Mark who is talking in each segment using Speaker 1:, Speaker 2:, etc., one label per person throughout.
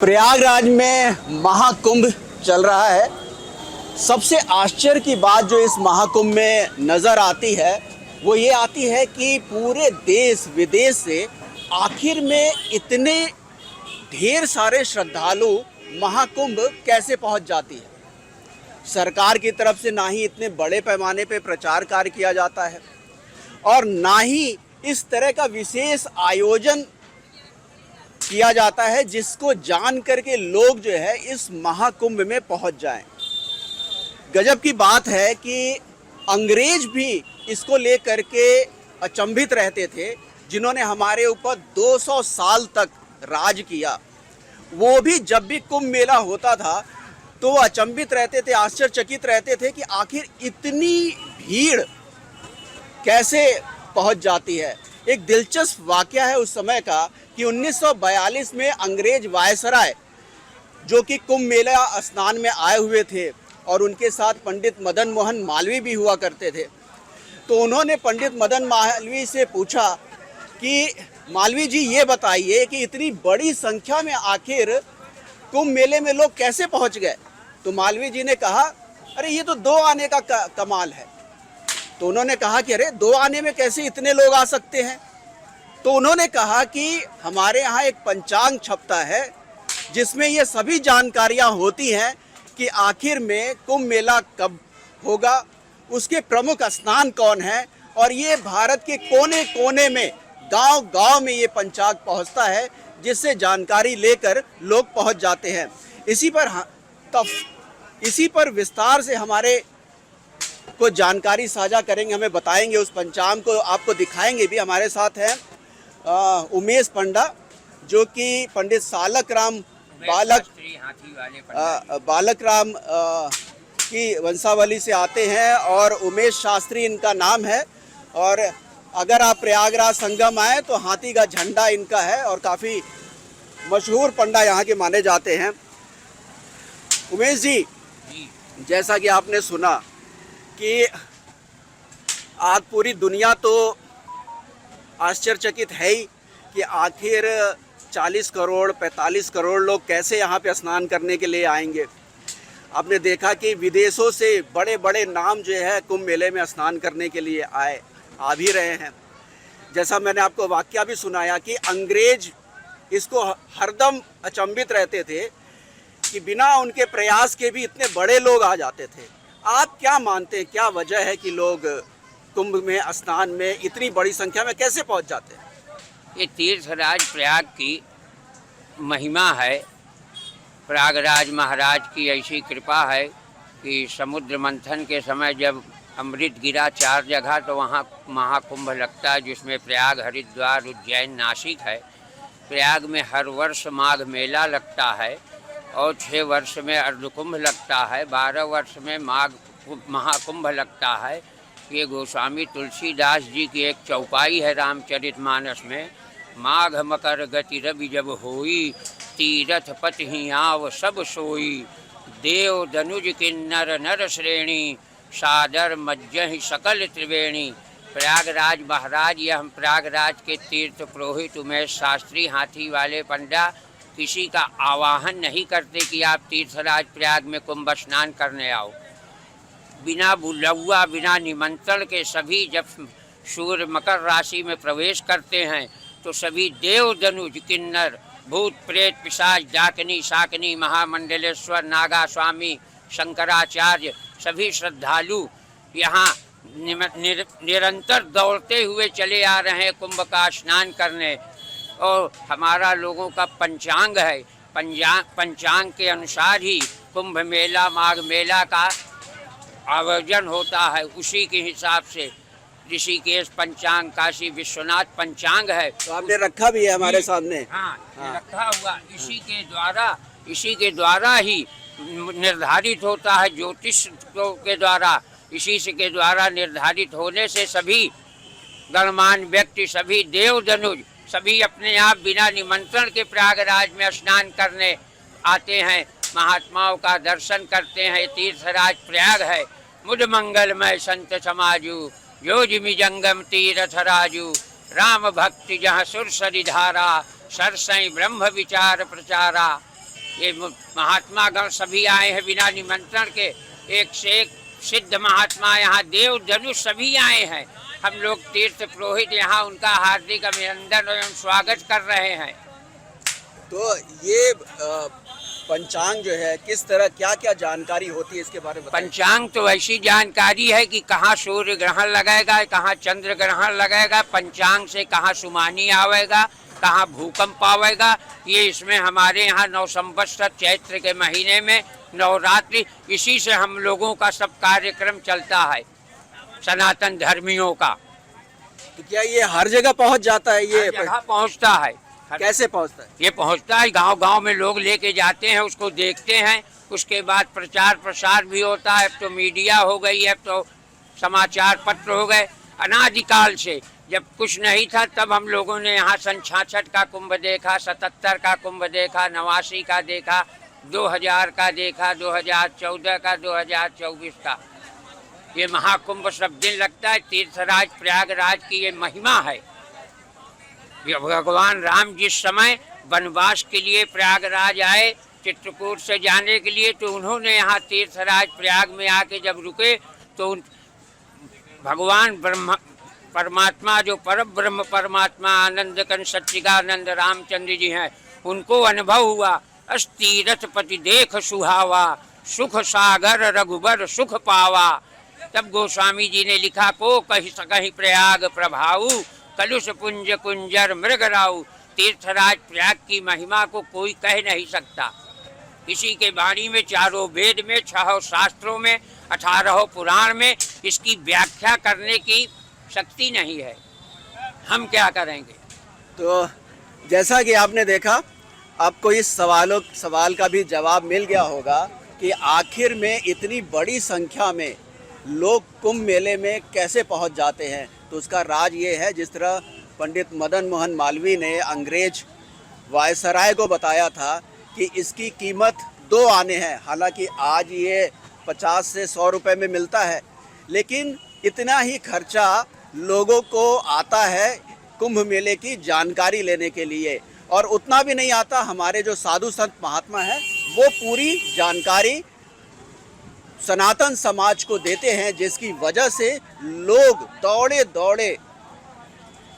Speaker 1: प्रयागराज में महाकुंभ चल रहा है। सबसे आश्चर्य की बात जो इस महाकुंभ में नज़र आती है वो ये आती है कि पूरे देश विदेश से आखिर में इतने ढेर सारे श्रद्धालु महाकुंभ कैसे पहुंच जाती है। सरकार की तरफ से ना ही इतने बड़े पैमाने पे प्रचार कार्य किया जाता है और ना ही इस तरह का विशेष आयोजन किया जाता है जिसको जान करके लोग जो है इस महाकुंभ में पहुंच जाएं। गजब की बात है कि अंग्रेज भी इसको लेकर के अचंभित रहते थे, जिन्होंने हमारे ऊपर 200 साल तक राज किया। वो भी जब भी कुंभ मेला होता था तो वो अचंभित रहते थे, आश्चर्यचकित रहते थे कि आखिर इतनी भीड़ कैसे पहुंच जाती है। एक दिलचस्प वाकया है उस समय का कि 1942 में अंग्रेज वायसराय जो कि कुंभ मेला स्नान में आए हुए थे और उनके साथ पंडित मदन मोहन मालवीय भी हुआ करते थे, तो उन्होंने पंडित मदन मालवीय से पूछा कि मालवीय जी ये बताइए कि इतनी बड़ी संख्या में आखिर कुंभ मेले में लोग कैसे पहुंच गए। तो मालवीय जी ने कहा, अरे ये तो 2 आने का कमाल है। तो उन्होंने कहा कि अरे 2 आने में कैसे इतने लोग आ सकते हैं। तो उन्होंने कहा कि हमारे यहाँ एक पंचांग छपता है जिसमें ये सभी जानकारियाँ होती हैं कि आखिर में कुंभ मेला कब होगा, उसके प्रमुख स्नान कौन है, और ये भारत के कोने कोने में गांव-गांव में ये पंचांग पहुंचता है जिससे जानकारी लेकर लोग पहुंच जाते हैं। इसी पर विस्तार से हमारे को जानकारी साझा करेंगे, हमें बताएंगे, उस पंचांग को आपको दिखाएंगे भी। हमारे साथ हैं उमेश पंडा जो कि पंडित बालक राम की वंशावली से आते हैं और उमेश शास्त्री इनका नाम है। और अगर आप प्रयागराज संगम आए तो हाथी का झंडा इनका है और काफ़ी मशहूर पंडा यहाँ के माने जाते हैं। उमेश जी, जैसा कि आपने सुना कि आज पूरी दुनिया तो आश्चर्यचकित है ही कि आखिर 40 करोड़ 45 करोड़ लोग कैसे यहाँ पे स्नान करने के लिए आएंगे। आपने देखा कि विदेशों से बड़े बड़े नाम जो है कुंभ मेले में स्नान करने के लिए आ भी रहे हैं। जैसा मैंने आपको वाकया भी सुनाया कि अंग्रेज इसको हरदम अचंभित रहते थे कि बिना उनके प्रयास के भी इतने बड़े लोग आ जाते थे। आप क्या मानते हैं, क्या वजह है कि लोग कुंभ में स्नान में इतनी बड़ी संख्या में कैसे पहुंच जाते हैं?
Speaker 2: ये तीर्थराज प्रयाग की महिमा है। प्रयागराज महाराज की ऐसी कृपा है कि समुद्र मंथन के समय जब अमृत गिरा 4 जगह तो वहाँ महाकुंभ लगता है, जिसमें प्रयाग, हरिद्वार, उज्जैन, नासिक है। प्रयाग में हर वर्ष माघ मेला लगता है और 6 वर्ष में अर्धकुंभ लगता है, 12 वर्ष में माघ महाकुंभ लगता है। ये गोस्वामी तुलसीदास जी की एक चौपाई है रामचरितमानस में, माघ मकर गति रवि जब होई, तीरथ पथ ही आव सब सोई, देव दनुज किन्नर नर श्रेणी, सादर मज्जहि सकल त्रिवेणी। प्रयागराज महाराज, यह हम प्रयागराज के तीर्थ पुरोहित उमेश शास्त्री हाथी वाले पंडा किसी का आवाहन नहीं करते कि आप तीर्थराज प्रयाग में कुंभ स्नान करने आओ। बिना बुलौआ, बिना निमंत्रण के सभी जब सूर्य मकर राशि में प्रवेश करते हैं तो सभी देव दनुज किन्नर भूत प्रेत पिशाच डाकनी शाकनी महामंडलेश्वर नागा स्वामी शंकराचार्य सभी श्रद्धालु यहाँ निरंतर दौड़ते हुए चले आ रहे हैं कुंभ का स्नान करने। और हमारा लोगों का पंचांग है, पंचांग के अनुसार ही कुंभ मेला माघ मेला का आयोजन होता है। उसी के हिसाब से ऋषिकेश पंचांग, काशी विश्वनाथ पंचांग है।
Speaker 1: तो आपने रखा भी है हमारे सामने?
Speaker 2: हाँ, रखा हुआ। इसी के द्वारा ही निर्धारित होता है, ज्योतिष के द्वारा, इसी से के द्वारा निर्धारित होने से सभी गणमान्य व्यक्ति, सभी देव दनुज, सभी अपने आप बिना निमंत्रण के प्रयागराज में स्नान करने आते हैं, महात्माओं का दर्शन करते हैं। तीर्थराज प्रयाग है। मुझ मंगलमय संत समाजू, जो जिमि जंगम तीरथ राजू, राम भक्ति जहाँ सुर सरिधारा, सरसई ब्रह्म विचार प्रचारा। ये महात्मा गण सभी आए हैं बिना निमंत्रण के, एक से एक सिद्ध महात्मा यहाँ, देव धनुष सभी आए हैं। हम लोग तीर्थ पुरोहित यहाँ उनका हार्दिक अभिनंदन एवं स्वागत कर रहे हैं।
Speaker 1: तो ये पंचांग जो है किस तरह क्या क्या जानकारी होती है इसके बारे में बताइए।
Speaker 2: पंचांग तो ऐसी जानकारी है कि कहाँ सूर्य ग्रहण लगेगा, कहाँ चंद्र ग्रहण लगेगा, पंचांग से कहाँ सुमानी आवेगा, कहाँ भूकंप आवेगा, ये इसमें हमारे यहाँ 9 संवत्सर चैत्र के महीने में नवरात्रि, इसी से हम लोगों का सब कार्यक्रम चलता है सनातन धर्मियों का।
Speaker 1: तो क्या ये हर जगह पहुंच जाता है? ये
Speaker 2: हर जगह पहुँचता है।
Speaker 1: कैसे पहुंचता है?
Speaker 2: ये पहुंचता है, गांव गांव में लोग लेके जाते हैं, उसको देखते हैं, उसके बाद प्रचार प्रसार भी होता है। अब तो मीडिया हो गई है, अब तो समाचार पत्र हो गए। अनादिकाल से जब कुछ नहीं था तब हम लोगों ने यहाँ सन 66 का कुंभ देखा, 77 का कुंभ देखा, 89 का देखा, 2000 का देखा, 2014 का, 2024 का। ये महाकुंभ सब दिन लगता है। तीर्थराज प्रयागराज की ये महिमा है। भगवान राम जिस समय वनवास के लिए प्रयागराज आए चित्रकूट से जाने के लिए, तो उन्होंने यहाँ तीर्थराज प्रयाग में आके जब रुके तो भगवान ब्रह्म परमात्मा जो परम ब्रह्म परमात्मा आनंद कंद सच्चिदानंद रामचंद्र जी हैं, उनको अनुभव हुआ। अस्तीरथ पति देख सुहावा, सुख सागर रघुबर सुख पावा। तब गोस्वामी जी ने लिखा, को कही सकहि प्रयाग प्रभाऊ, कलुष पुंज कुंजर मृगराऊ। तीर्थराज प्रयाग की महिमा को कोई कह नहीं सकता। इसी के वाणी में 4 वेद में, 6 शास्त्रों में, 18 पुराण में इसकी व्याख्या करने की शक्ति नहीं है। हम क्या करेंगे?
Speaker 1: तो जैसा कि आपने देखा, आपको इस सवाल का भी जवाब मिल गया होगा कि आखिर में इतनी बड़ी संख्या में लोग कुंभ मेले में कैसे पहुंच जाते हैं। तो उसका राज ये है, जिस तरह पंडित मदन मोहन मालवीय ने अंग्रेज वायसराय को बताया था कि इसकी कीमत 2 आने हैं। हालांकि आज ये 50 से 100 रुपए में मिलता है, लेकिन इतना ही खर्चा लोगों को आता है कुंभ मेले की जानकारी लेने के लिए। और उतना भी नहीं आता, हमारे जो साधु संत महात्मा हैं वो पूरी जानकारी सनातन समाज को देते हैं, जिसकी वजह से लोग दौड़े दौड़े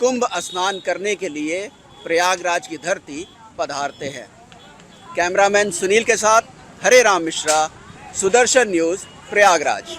Speaker 1: कुंभ स्नान करने के लिए प्रयागराज की धरती पधारते हैं। कैमरामैन सुनील के साथ हरे राम मिश्रा, सुदर्शन न्यूज़, प्रयागराज।